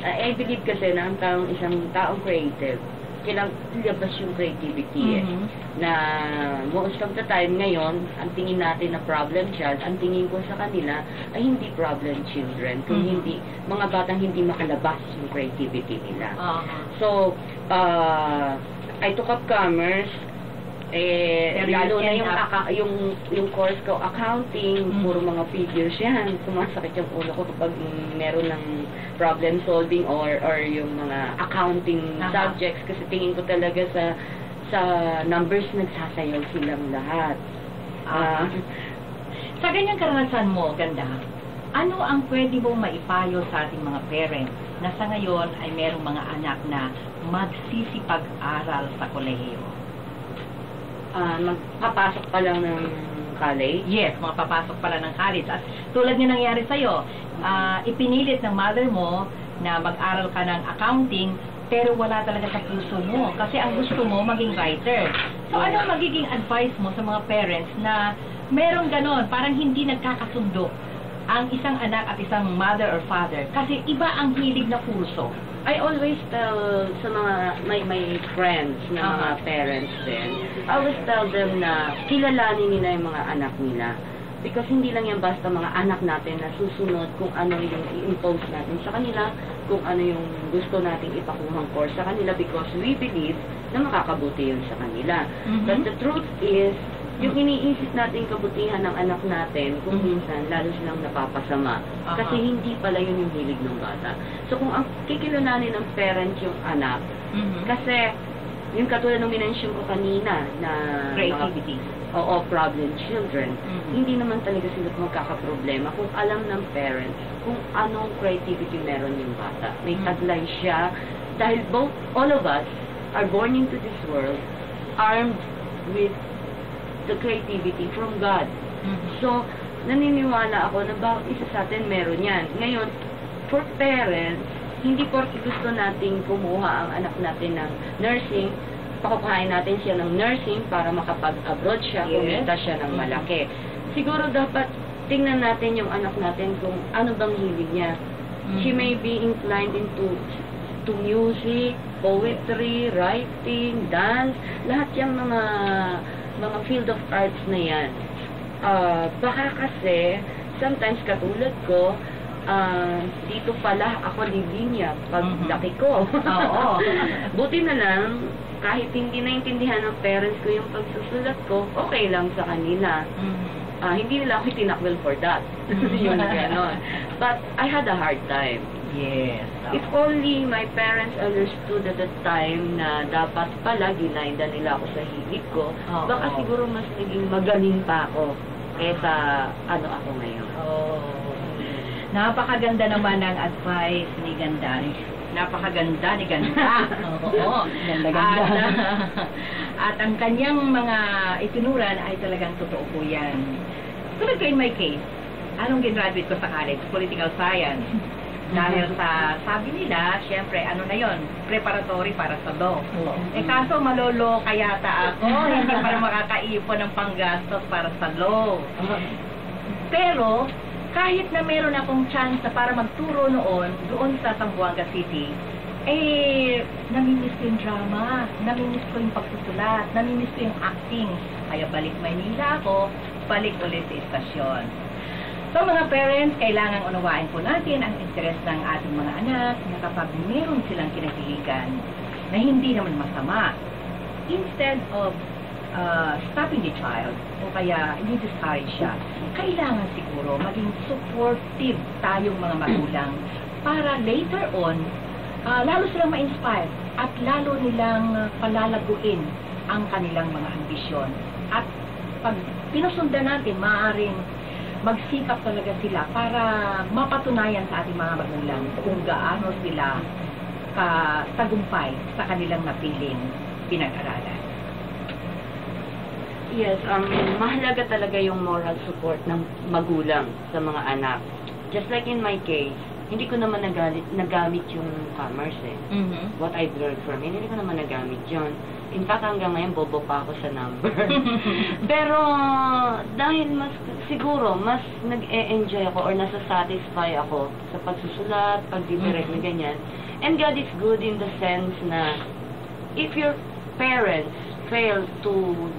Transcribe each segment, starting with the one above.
I believe kasi na ang isang taong creative, kailang ilabas yung creativity na most of the time ngayon, ang tingin natin na problem child, ang tingin ko sa kanila ay hindi problem children, kung hindi, mga batang hindi makalabas yung creativity nila. So, I took up commerce, lalo na yung course ko, accounting, puro mga figures yan. Sumasakit yung ulo ko kapag meron ng problem solving or yung mga accounting subjects kasi tingin ko talaga sa numbers nagsasayaw silang lahat. Sa ganyang karanasan mo, Ganda, ano ang pwede mong maipayo sa ating mga parents na sa ngayon ay merong mga anak na magsisipag-aral sa kolehiyo? Magpapasok pa lang ng college? Yes, magpapasok pa lang ng college. At tulad nga nangyari sa'yo, ipinilit ng mother mo na mag-aral ka ng accounting, pero wala talaga sa puso mo. Kasi ang gusto mo, maging writer. So, ano magiging advice mo sa mga parents na merong ganon, parang hindi nagkakasundo ang isang anak at isang mother or father? Kasi iba ang hilig na puso. I always tell sa mga my friends na mga parents din, I always tell them na kilalanin nila yung mga anak nila. Because hindi lang yan basta mga anak natin na susunod kung ano yung i-impose natin sa kanila, kung ano yung gusto nating ipakuhang course sa kanila because we believe na makakabuti yun sa kanila. But the truth is, yung iniisip natin kabutihan ng anak natin, kung minsan, lalo silang napapasama. Kasi hindi pala yun yung hilig ng bata. So, kung ang kikilalanin ng parent yung anak, kasi, yung katulad ng minention ko kanina, na creativity. Oo, problem children, hindi naman talaga sila magkakaproblema kung alam ng parents kung anong creativity meron yung bata. May taglay siya, dahil all of us are born into this world armed with the creativity from God. So, naniniwala ako na bawat isa sa atin meron yan. Ngayon, for parents, hindi porke gusto nating kumuha ang anak natin ng nursing, pakukuhain natin siya ng nursing para makapag-abroad siya, kumita siya ng malaki. Siguro dapat tingnan natin yung anak natin kung ano bang hilig niya. She may be inclined into music, poetry, writing, dance, lahat yung mga field of arts na yan. Baka kasi, sometimes katulad ko, dito pala ako linya pag laki ko. Buti na lang, kahit hindi naintindihan ng parents ko yung pagsusulat ko, okay lang sa kanila. Hindi nila ako tinakwil for that. Yung ganon. But I had a hard time. Yes. If only my parents understood at the time na dapat pala ginainda nila ako sa hilig ko, baka siguro mas naging magaling pa ako kaysa ano ako ngayon. Napakaganda naman ng advice ni Ganda. Napakaganda ni Ganda. Ganda-ganda. At ang kanyang mga itinuran ay talagang totoo po yan. Tulad ko in my case, anong graduate ko sa college? Political science. Dahil sa sabi nila, syempre, ano na yon, preparatory para sa law. Kaso malolo kayata ako, hindi para makakaipon ng panggastos para sa law. Pero, kahit na meron akong chance para magturo doon sa Zamboanga City, namimiss ko yung drama, namimiss ko yung pagsusulat, namimiss ko yung acting. Kaya balik Maynila ako, balik ulit sa istasyon. So mga parents, kailangan unawain po natin ang interes ng ating mga anak na kapag meron silang kinahiligan na hindi naman masama, instead of stopping the child o kaya i-discourage siya, kailangan siguro maging supportive tayong mga magulang para later on, lalo silang ma-inspire at lalo nilang palalaguin ang kanilang mga ambisyon. At pag pinusundan natin, maaaring magsikap talaga sila para mapatunayan sa ating mga magulang kung gaano sila katagumpay sa kanilang napiling pinag-aralan. Yes, mahalaga talaga yung moral support ng magulang sa mga anak. Just like in my case, hindi ko naman nagamit yung commerce What I've learned from it, hindi ko naman nagamit yun. In fact, hanggang ngayon, bobo pa ako sa number. Pero, dahil siguro, mas nag-e-enjoy ako or nasa-satisfy ako sa pagsusulat, pagdidirect na ganyan. And God is good in the sense na if your parents fail to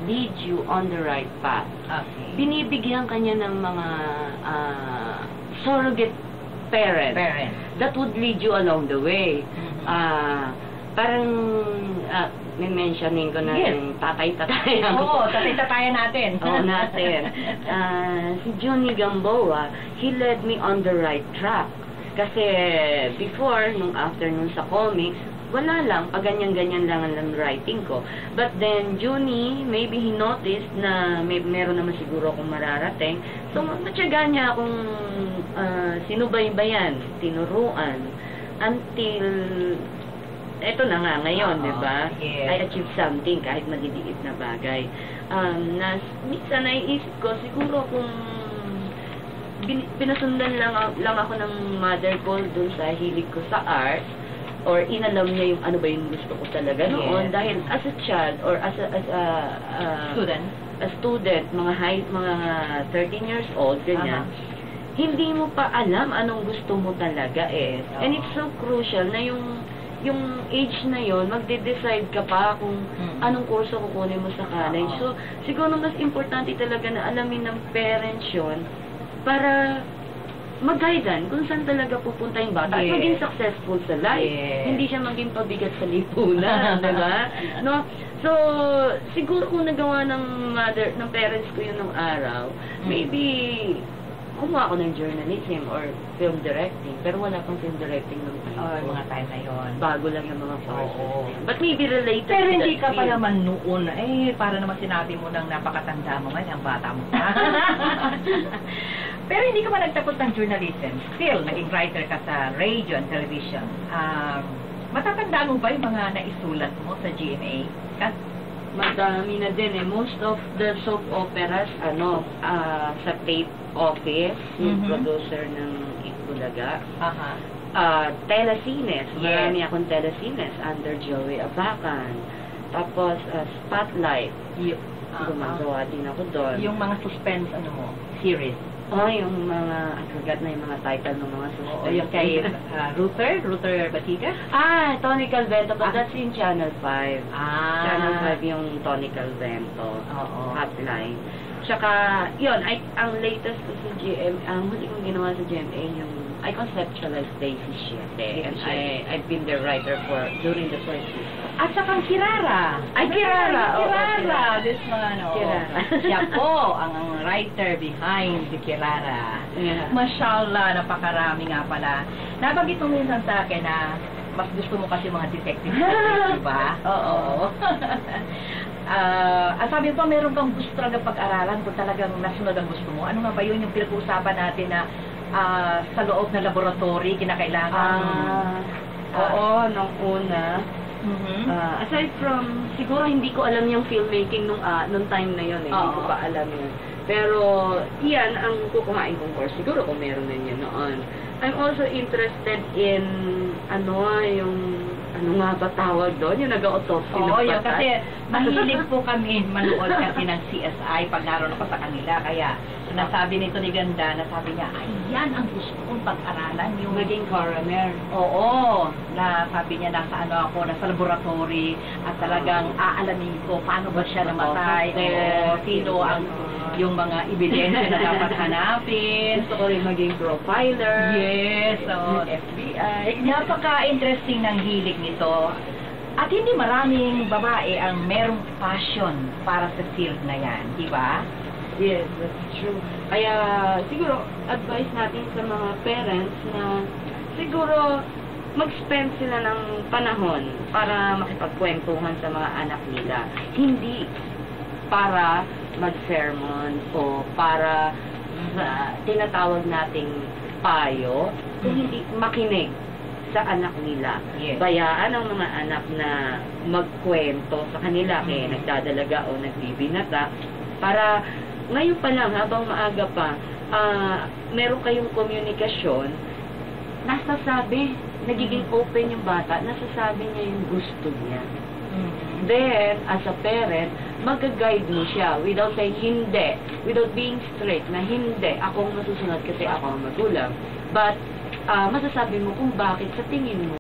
lead you on the right path, binibigyan kanya ng mga surrogate parents that would lead you along the way. Parang may mentioning ko na yung tatay-tatayan. Oo, tatay-tatayan natin. Oo, natin. Si Johnny Gamboa, he led me on the right track. Kasi before, after sa comics, wala lang, pag ganyan-ganyan lang ang writing ko. But then, Johnny, maybe he noticed na meron naman siguro akong mararating. So, matyaga niya akong sinubaybayan, tinuruan, until eto na nga ngayon, di ba? Yes. I achieved something kahit maliliit na bagay. Minsan naiisip ko, siguro kung pinasundan lang ako ng mother ko dun sa hilig ko sa art, or inalam niya yung ano ba yung gusto ko talaga noon, dahil as a child or as a student, mga 13 years old, ganyan, hindi mo pa alam anong gusto mo talaga eh. And it's so crucial na yung age na yon, magde-decide ka pa kung anong kurso kukunin mo sa college. So, siguro mas importante talaga na alamin ng parents yun para mag-guidean kung saan talaga pupunta yung bata at maging successful sa life. Hindi siya maging pabigat sa lipunan, di ba? No? So, siguro kung nagawa ng parents ko yun nung araw, maybe kumuha ako ng journalism or film directing, pero wala pang film directing nung time mga time na yun. Bago lang yung mga courses. But maybe related pero to hindi ka that pa naman noon, para naman sinabi mo nang napakatanda mo ngayon, ang bata mo pa. Pero hindi ka ba nagtapos ng journalism? Still, naging writer ka sa radio and television. Matatandaan mo ba yung mga naisulat mo sa GMA? Madami na din eh. Most of the soap operas, sa tape office, yung producer ng Itbulaga. Telesines. Marami akong telesines under Joey Abacan. Tapos, Spotlight. Gumagawa din ako doon. Yung mga suspense, series? Yung mga, I forgot na yung mga title ng mga suspense. Yung kay Ruther Batiga? Tony Calvento, but that's in Channel 5. Channel 5 yung Tony Calvento. Hotline. Tsaka, yun, ang latest ko sa ang huli kong ginawa sa GMA, I conceptualized Daisy Siete. And I've been the writer during the first season. At saka Kirara. Kirara. This mga Kirara. Siya po ang writer behind the Kirara. Mashallah, napakarami nga pala. Nabanggit mo minsan sa akin na mas gusto mo kasi mga detective stories, diba? Oo. At sabi pa, meron kang gusto talaga pag-aralan kung talagang nasunod ang gusto mo. Ano nga ba yun yung pinag-uusapan natin na sa loob ng laboratory, kinakailangan? Nung una. Aside from, siguro hindi ko alam yung filmmaking nung time na yun eh. Hindi ko pa alam yun. Pero, yan ang kukuhain kong course. Siguro kung meron na yun noon. I'm also interested in, ano nga ba tawag doon? Yung nag-autopsy ng patay. Yun, kasi mahilig po kami manood kasi ng CSI pag naroon ako sa kanila. Kaya, nasabi nito ni Ganda, nasabi niya, yan ang gusto kong pag-aralan. Yung maging coroner. Oo. Sabi niya, nasa nasa laboratory at talagang aalamin ko paano ba siya namatay. Sino ang yung mga ebidensya na dapat hanapin. Gusto ko rin maging profiler. Yes. FBI. Napaka-interesting ng hilig nito. At hindi maraming babae ang merong passion para sa field na yan. Di ba? Yes, that's true. Kaya siguro advice natin sa mga parents na siguro mag-spend sila ng panahon para makipagkwentuhan sa mga anak nila. Hindi para mag-sermon o para sa tinatawag nating payo, kung hindi makinig sa anak nila. Bayaan ang mga anak na magkwento sa kanila kaya nagdadalaga o nagbibinata para ngayon pa lang, habang maaga pa, meron kayong komunikasyon, nasasabi, nagiging open yung bata, nasasabi niya yung gusto niya. Then, as a parent, mag-guide mo siya without saying hindi, without being strict na hindi, ako ang masusunod kasi ako ang magulang. But, masasabi mo kung bakit sa tingin mo